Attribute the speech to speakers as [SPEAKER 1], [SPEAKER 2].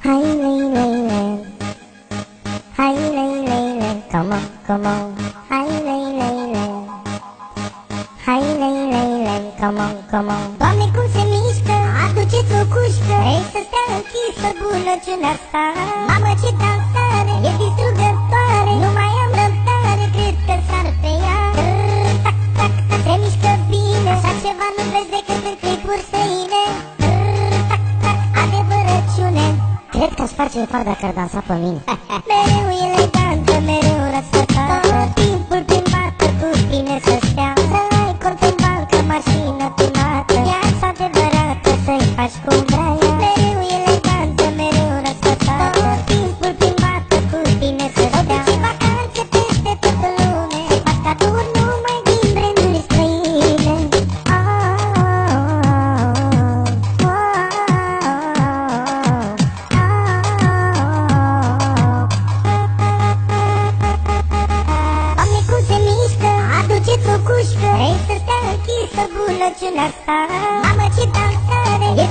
[SPEAKER 1] Hai lei lei lei, hai lei lei lei, come on, hai lei lei lei, hai lei lei lei, come on. Doamne, cum se mișcă, aduceți o cușcă, vrei să stea închisă bună ciuna asta. Mamă, ce dansare, e distrugătoare, nu mai am răbdare, cred că s-ar pe ea. Tac, tac, tac, se mișcă bine, așa ceva nu vezi decât în clipuri străine. Tac, tac, adevărăciune, cred că aș face un far dacă ar dansa pe mine. Mereu elegantă, mereu răsfătată, tot timpul plimbată, cu tine să stea. Să-l ai cont în bancă, mașină tunată, viața adevărată, să-i faci cum vrea ea. Mereu elegantă, mereu răsfătată, tot timpul plimbată, cu tine să stea. O duci în vacanțe peste tot în lume, faci cadouri numai din branduri străine. Doamne, cum se mișcă, aduceți o cușcă, vrei să stea închisă bună ciuna asta. Mamă, ce dansare, e